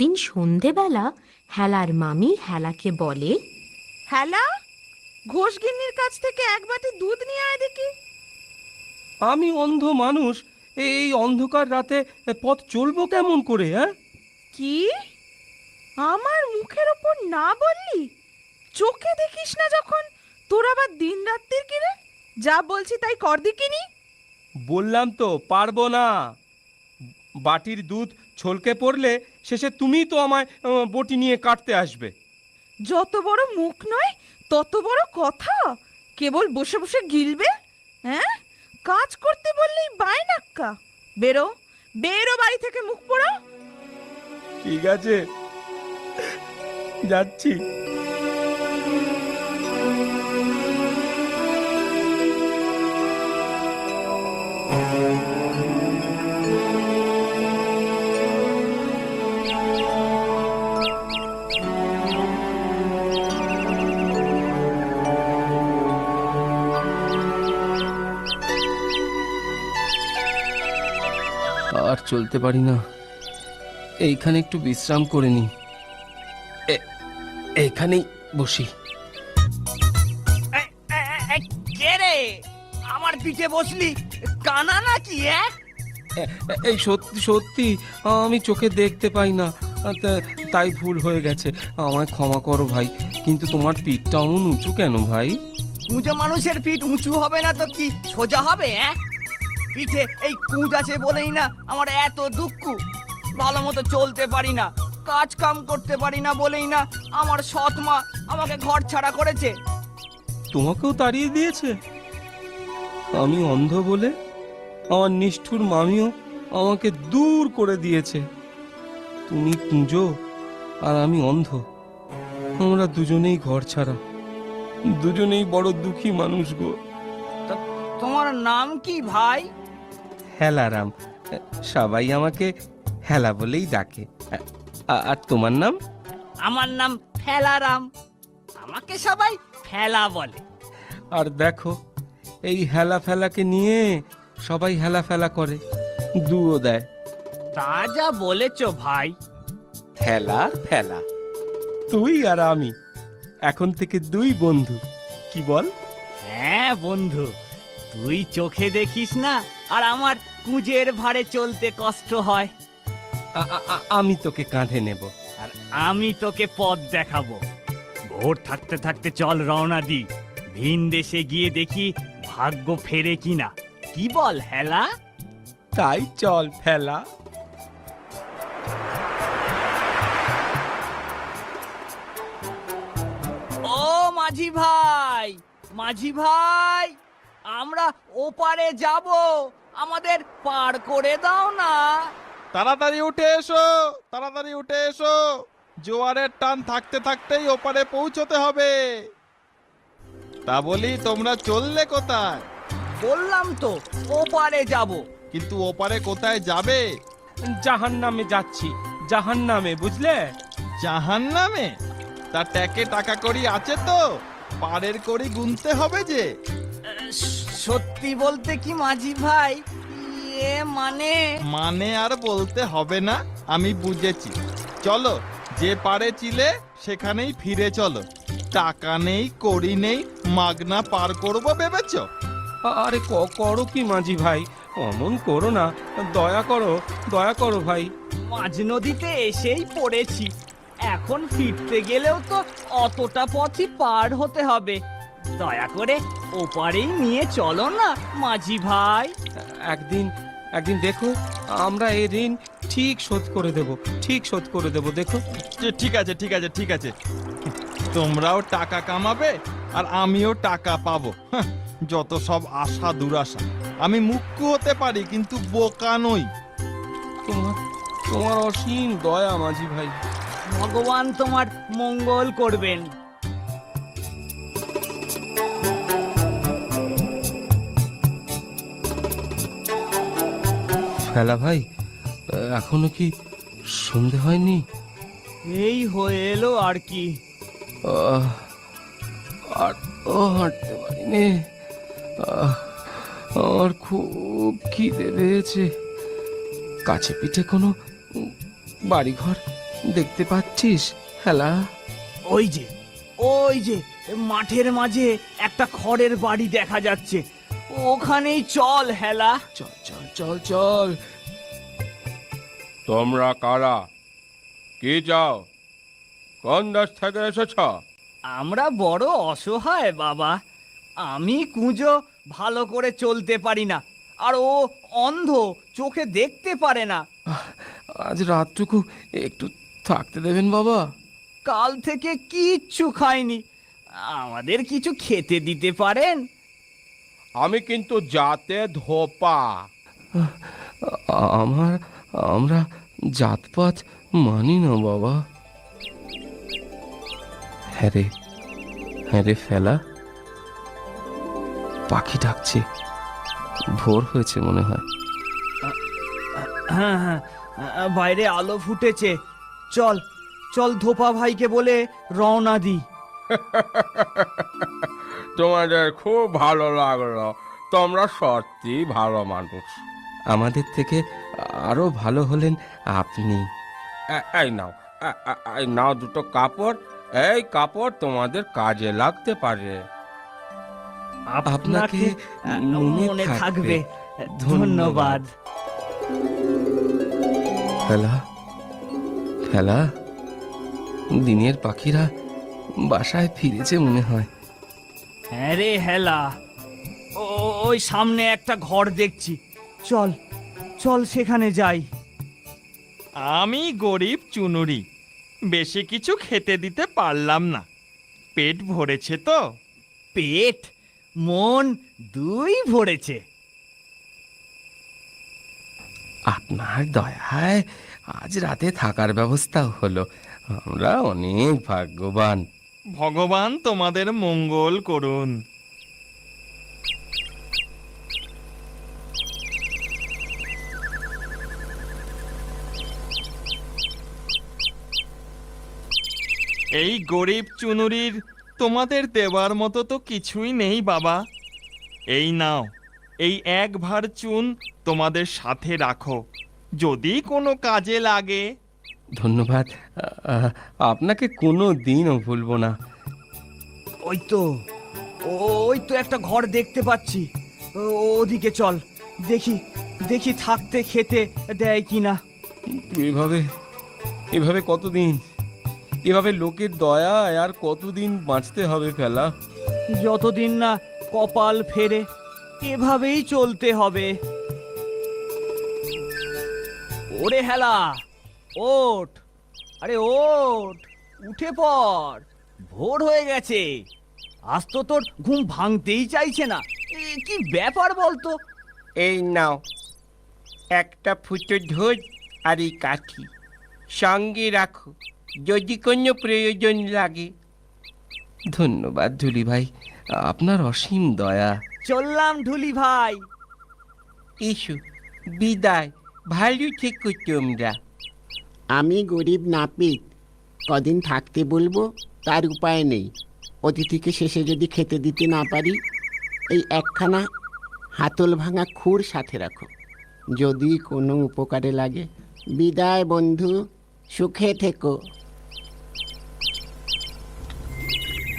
একদিন সন্ধেবেলা হেলার মামি হেলাকে বলে, হেলা, ঘোষগিন্নির কাছ থেকে এক বাটি দুধ নিয়ে আয় দেখি। আমি অন্ধ মানুষ, এই অন্ধকার রাতে পথ চলবো কেমন করে? হ্যাঁ, কি আমার মুখের ওপর না বললি? চোখে দেখিস না যখন, তোর আবার দিন রাত্রির কিরে? যা বলছি তাই কর দিকিনি। বললাম তো পারবো না। বাটির দুধ ছলকে পড়লে শেষে তুমিই তো আমায় বটি নিয়ে কাটতে আসবে। যত বড় মুখ নয় তত বড় কথা, কেবল বসে বসে গিলবে। হ্যাঁ, কাজ করতে বললেই বায়নাক্কা। বেরো, বেরো বাড়ি থেকে, মুখ পোড়া। ঠিক আছে, যাচ্ছি। আর চলতে পারি না, এইখানে একটু বিশ্রাম করে নি। এইখানেই বসি। কে রে আমার পিঠে বসলি? কানা নাকি? এই সত্যি সত্যি আমি চোখে দেখতে পাই না, তাই ভুল হয়ে গেছে, আমায় ক্ষমা করো ভাই। কিন্তু তোমার পিঠটা অমন উঁচু কেন ভাই? উঁচু মানুষের পিঠ উঁচু হবে না তো কি সোজা হবে? পিঠে এই কুঁজ আছে বলেই না আমার এত দুঃখ। ভালো মতো চলতে পারি না, কাজ কাম করতে পারি না বলেই না আমার সৎ মা আমাকে ঘর ছাড়া করেছে। তোমাকেও তাড়িয়ে দিয়েছে? আমি অন্ধ বলে আমার নিষ্ঠুর মামিও আমাকে দূর করে দিয়েছে। তুমি কুঁজো আর আমি অন্ধ, আমরা দুজনেই ঘর ছাড়া, দুজনেই বড় দুঃখী মানুষ গো। তোমার নাম কি ভাই? হেলারাম, সবাই আমাকে হেলা বলেই ডাকে। আর তোমার নাম? আমার নাম ফেলারাম, আমাকে সবাই ফেলা বলে। আর দেখো, এই হেলা ফেলাকে নিয়ে সবাই হেলা ফেলা করে, দুও দেয়। তা যা বলেছো ভাই। হেলা ফেলা, তুই আর আমি এখন থেকে দুই বন্ধু, কি বল? হ্যাঁ বন্ধু, তুই চোখে দেখিস না আর আমার কুঁজের ভারে চলতে কষ্ট হয়, আমি তোকে কাঁধে নেব। আর আমি তোকে পথ দেখাবো। ভোর থাকতে থাকতে চল রওনা দি, ভিন দেশে গিয়ে দেখি ভাগ্য ফেরে কিনা। কি বল হেলা? তাই চল ফেলা। ও মাঝি ভাই, মাঝি ভাই, আমরা ওপারে যাব, আমাদের পার করে দাও না। তাড়াতাড়ি উঠে এসো, তাড়াতাড়ি উঠে এসো, জোয়ারের টান থাকতে থাকতেই ওপারে পৌঁছতে হবে। তা বলি, তোমরা চললে কোথায়? বললাম তো ওপারে যাব। কিন্তু ওপারে কোথায় যাবে? জাহান নামে যাচ্ছি, জাহান নামে, বুঝলে? জাহান নামে? তা ট্যাকে টাকা কড়ি আছে তো? পারের কড়ি গুনতে হবে যে। সত্যি বলতে কি মাঝি ভাই, মানে আর বলতে হবে না, আমি বুঝেছি। চলো, যে পারে চিলে সেখানেই ফিরে চলো। টাকা নেই, কড়ি নেই, মাগনা পার করবো ভেবেছ? আরে করো কি মাঝি ভাই, অমন করো না, দয়া করো, দয়া করো ভাই। মাঝ নদীতে এসেই পড়েছি, এখন ফিরতে গেলেও তো অতটা পথই পার হতে হবে। দয়া করে ওপারেই নিয়ে চলো না মাঝি ভাই। একদিন একদিন দেখো, আমরা এই ঋণ ঠিক শোধ করে দেব, ঠিক শোধ করে দেব, দেখো। ঠিক আছে, ঠিক আছে, ঠিক আছে। তোমরাও টাকা কামাবে আর আমিও টাকা পাবো। যত সব আশা দুরাশা। আমি মুখ্য হতে পারি কিন্তু বোকা নই। তোমার তোমার অসীম দয়া মাঝি ভাই। ভগবান তোমার মঙ্গল করবেন। ফেলা ভাই, এখনো কি সন্ধে হয়নি? এই হয়ে এলো আর কি। আর হাঁটতে পারি নে, আমার খুব খিদে পেয়েছে। কাছে পিঠে কোনো বাড়িঘর দেখতে পাচ্ছিস হেলা? ওই যে মাঠের মাঝে একটা খড়ের বাড়ি দেখা যাচ্ছে, ওখানেই চল হেলা। চল চল চল চল। তোমরা কারা? কি চাও? কোন দেশ থেকে এসেছ? আমরা বড় অসহায় বাবা। আমি কুঁজো ভালো করে চলতে পারি না, আর ও অন্ধ, চোখে দেখতে পারে না। আজ রাতটুকু একটু থাকতে দেবেন বাবা? কাল থেকে কিচ্ছু খাইনি, আমাদের কিছু খেতে দিতে পারেন? আমি কিন্তু জাতে ধোপা। আমরা জাতপাত মানি না বাবা। হ্যাঁ রে ফেলা, পাখি ডাকছে, ভোর হয়েছে মনে হয়। হ্যাঁ হ্যাঁ, বাইরে আলো ফুটেছে, চল চল ধোপা ভাইকে বলে রওনা দি। তোমাদের খুব ভালো লাগলো, তোমরা সত্যি ভালো মানুষ। আমাদের থেকে আরো ভালো হলেন আপনি। এই নাও, এই নাও দুটো কাপড়। এই কাপড় তোমাদের কাজে লাগতে পারে। আপনাকে মনে থাকবে, ধন্যবাদ। ফেলা, দিনের পাখিরা বাসায় ফিরেছে মনে হয়। হ্যাঁ রে হেলা, ওই সামনে একটা ঘর দেখছি, চল চল সেখানে যাই। আমি গরিব চুনুরি, বেশি কিছু খেতে দিতে পারলাম না। পেট ভরেছে তো? পেট মন দুই ভরেছে। আপনার দয়ায় আজ রাতে থাকার ব্যবস্থা হলো, আমরা অনেক ভাগ্যবান। ভগবান তোমাদের মঙ্গল করুন। এই গরিব চুনুরির তোমাদের দেওয়ার মতো তো কিছুই নেই বাবা। এই নাও, এই এক ভার চুন তোমাদের সাথে রাখো, যদি কোনো কাজে লাগে। ধন্যবাদ, আপনাকে কোনো দিনও ভুলবো না। ওই তো একটা ঘর দেখতে পাচ্ছি, ওদিকে চল, দেখি দেখি থাকতে খেতে দেয় কিনা। এভাবে কতদিন? এভাবে লোকের দয়ায় আর কতদিন বাঁচতে হবে ফেলা? যতদিন না কপাল ফেরে এভাবেই চলতে হবে। ওরে হেলা, ওঠ, আরে ওঠ, উঠে পড়, ভোর হয়ে গেছে। আজ তো তোর ঘুম ভাঙতেই চাইছে না, কি ব্যাপার বলতো? এই নাও একটা ফুটো ঢোল আর এই কাঠি, সঙ্গে রাখো যদি কোনো প্রয়োজন লাগে। ধন্যবাদ ঢুলি ভাই, আপনার অসীম দয়া। চললাম ঢুলি ভাই। এসো, বিদায়, ভালো থেকো তোমরা। আমি গরিব নাপিত, কদিন থাকতে বলবো তার উপায় নেই। অতিথিকে শেষে যদি খেতে দিতে না পারি, এই একখানা হাতল ভাঙা খুর সাথে রাখো, যদি কোনো উপকারে লাগে। বিদায় বন্ধু, সুখে থেকো।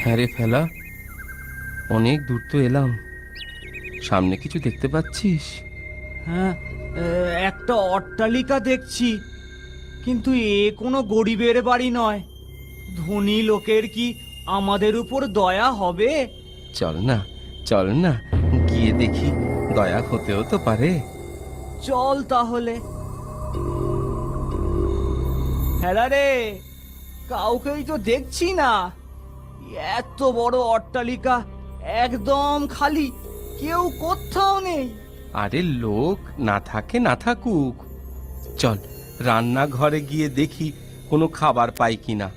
হ্যাঁ রে ফেলা, অনেক দূর তো এলাম, সামনে কিছু দেখতে পাচ্ছিস? হ্যাঁ, একটা অট্টালিকা দেখছি, কিন্তু এ কোনো গরিবের বাড়ি নয়। ধনী লোকের কি আমাদের উপর দয়া হবে? চল না গিয়ে দেখি, দয়া হতেও তো পারে। চল তাহলে। হ্যাঁ রে, কাউকেই তো দেখছি না। এত বড় অট্টালিকা একদম খালি, কেউ কোথাও নেই। আরে লোক না থাকে না থাকুক, চল রান্নাঘরে গিয়ে দেখি কোনো খাবার পাই কিনা,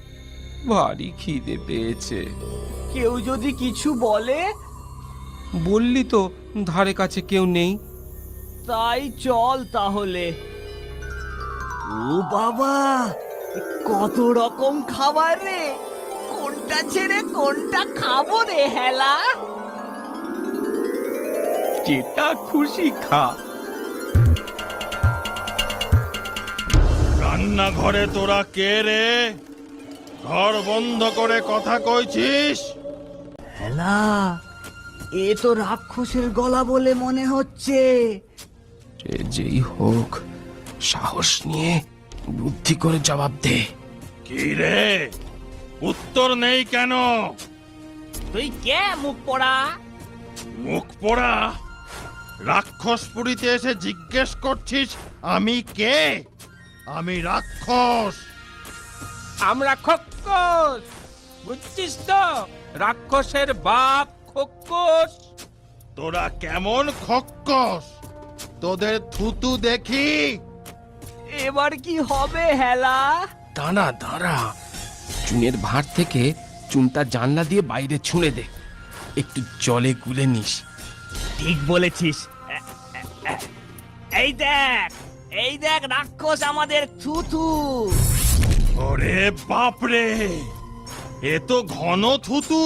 ভারী খিদে পেয়েছে। কেউ যদি কিছু বলে? বললি তো ধারে কাছে কেউ নেই। তাই চল তাহলে। ও বাবা, কত রকম খাবার রে, কোনটা ছেড়ে কোনটা খাবো রে হেলা? যেটা খুশি খা। রান্না রান্নাঘরে তোরা কে রে? ঘর বন্ধ করে কথা কইছিস? হেলা, এ তো রাক্ষসের গলা বলে মনে হচ্ছে। সে যেই হোক, সাহস নিয়ে বুদ্ধি করে জবাব দে। কি রে, উত্তর নেই কেন? তুই কে মুখ পড়া? মুখ পোড়া? রাক্ষসপুরীতে এসে জিজ্ঞেস করছিস আমি কে? আমি রাক্ষস। আমরা খক্কস, বুঝছিস তো? রাক্ষসের বাপ খক্কস। তোরা কেমন খক্কস? তোদের থুতু দেখি। এবার কি হবে হেলা? দাঁড়া দাঁড়া, চুনের ভাঁড় থেকে চুনটা জানলা দিয়ে বাইরে ছুঁড়ে দে, একটু জলে গুলে নিস। ঠিক বলেছিস। এই দেখ, এই দেখ রাক্ষস আমাদের থুতু। ওরে বাপরে, এ তো ঘন থুতু,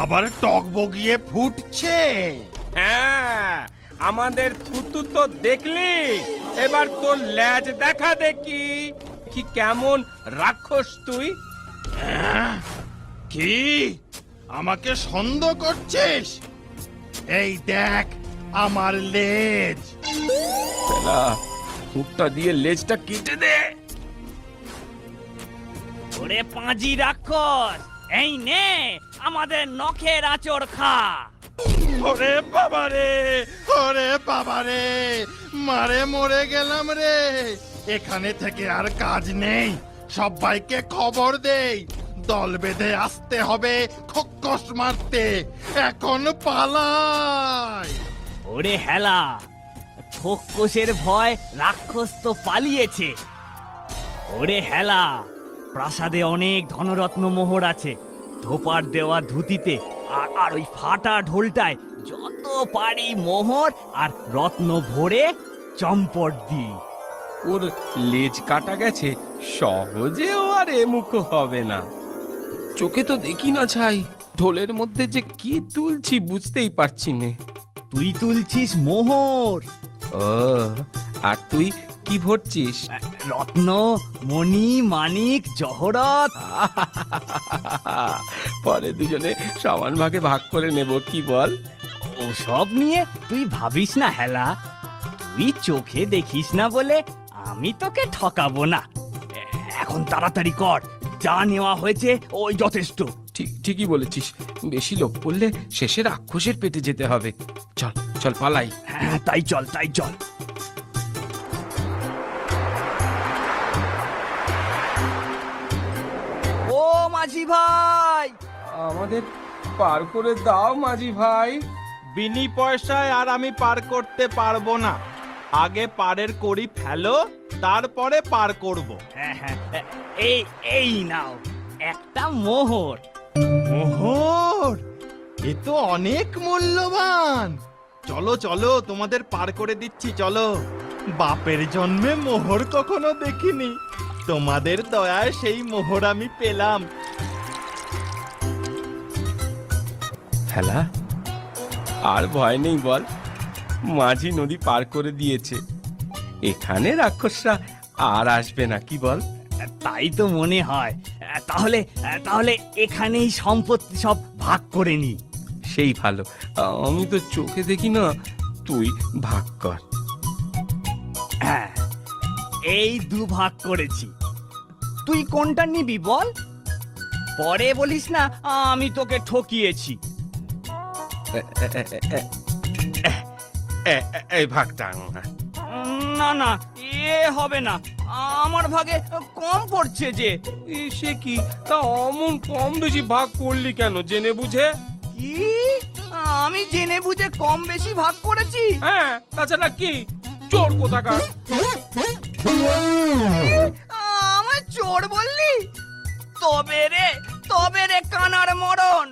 আবার টক বগিয়ে ফুটছে। হ্যাঁ, আমাদের থুতু তো দেখলি, এবার তোর ল্যাজ দেখা দেখি। কি কেমন রাক্ষস তুই? কি আমাকে সন্দেহ করছিস? এই দেখ আমার লেজ। মুখটা দিয়ে লেজটা কেটে দে। ওরে পাঁজি রাক্ষস, এই নে আমাদের নখের আঁচড় খা। ওরে বাবারে, ওরে বাবারে, মারে মরে গেলাম রে। এখানে থেকে আর কাজ নেই, সবাইকে খবর দেই। দল বেঁধে আসতে হবে খক্কস মারতে। এখন পালাই। ওরে হেলা, খক্কসের ভয় রাক্ষস তো পালিয়েছে। ওরে হেলা, প্রাসাদে অনেক ধনরত্ন মোহর আছে। ধোপার দেওয়া ধুতিতে আর ওই ফাটা ঢোলটায় যত পারি মোহর আর রত্ন ভরে চম্পট দি। ওর লেজ কাটা গেছে, সহজেও আর এমুখ হবে না। চোখে তো দেখি না ছাই, ঢোলের মধ্যে যে কি তুলছি বুঝতেই পারছি নে। তুই তুলছিস মোহর, ও, আর তুই কি ভরছিস? রত্ন, মণি, মানিক, জহরত। পরে দুজনে সমান ভাগে ভাগ করে নেব, কি বল? ওসব নিয়ে তুই ভাবিস না হেলা, তুই চোখে দেখিস না বলে আমি তোকে ঠকাবো না। এখন তাড়াতাড়ি কর, যা নেওয়া হয়েছে ওই যথেষ্ট। ঠিকই বলেছিস, বেশি লোক পড়লে শেষে রাক্ষসের পেটে যেতে হবে। চল চল পালাই। হ্যাঁ, তাই চল, তাই চল। ও মাঝি ভাই, আমাদের পার করে দাও মাঝি ভাই। বিনি পয়সায় আর আমি পার করতে পারবো না। আগে পারের করি ফেলো, তারপরে পার করব। হ্যাঁ হ্যাঁ, এই এই নাও একটা মোহর। মোহর, এ তো অনেক মূল্যবান। চলো চলো, তোমাদের পার করে দিচ্ছি, চলো। বাপের জন্মে মোহর কখনো দেখিনি, তোমাদের দয়ায় সেই মোহর আমি পেলাম। হেলা, আর ভয় নেই বল, মাঝি নদী পার করে দিয়েছে। এখানে রাক্ষসরা আর আসবে না, কি বল? তাই তো মনে হয়। তাহলে তাহলে এখানেই সম্পত্তি সব ভাগ করে নি। সেই ভালো, আমি তো চোখে দেখি না, তুই ভাগ কর। হ্যাঁ, এই দুভাগ করেছি। তুই কোনটা নিবি বল? পরে বলিস না আমি তোকে ঠকিয়েছি। এই ভাগটা না না, এ হবে না, আমার ভাগে কম পড়ছে যে। সে কি, তা অমন কম বেশি ভাগ করলি কেন, জেনে বুঝে? কি, আমি জেনে বুঝে কম বেশি ভাগ করেছি? হ্যাঁ, তাছাড়া কি, চোর কোথাকার। আমায় চোর বললি? তবে রে কানার মরণ।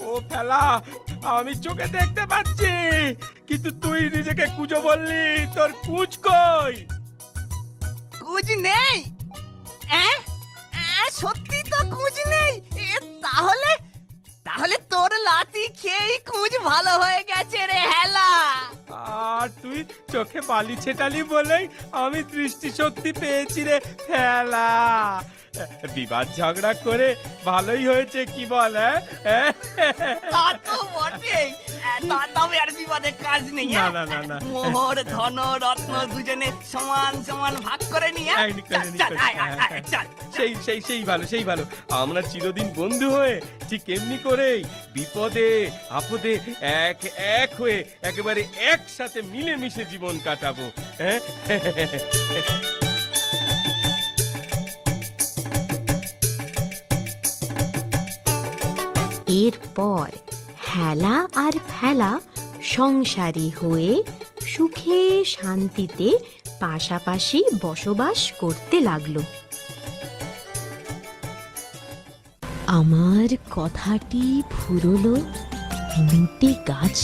ও ফেলা, আমি চোখে দেখতে পাচ্ছি, কিন্তু তুই নিজেকে কুজো বললি। তোর কুচ কই? কুজ নেই? সত্যি তো কুজ নেই। তাহলে তাহলে তোর লাথি খেয়েই কুঁজ ভালো হয়ে গেছে রে হেলা। আর তুই চোখে বালি ছেটালি বলেই আমি দৃষ্টিশক্তি পেয়েছি রে ফেলা। বিবাদ ঝগড়া করে ভালোই হয়েছে কি বল? হ্যাঁ তা তো বটেই। তবে আর বিবাদে কাজ নেই। না না না না মোহর ধন রত্ন দুজনে সমান সমান ভাগ করে নিয়ে এই নি করে নি করে। চল। সেই সেই সেই ভালো সেই ভালো। আমরা চিরদিন বন্ধু হয়ে ঠিক এমনি করেই বিপদে আপদে এক এক হয়ে একেবারে একসাথে মিলেমিশে জীবন কাটাবো। হ্যাঁ এরপর হেলা আর ফেলা সংসারী হয়ে সুখে শান্তিতে পাশাপাশি বসবাস করতে লাগলো। আমার কথাটি ফুরলো, লুটে গাছ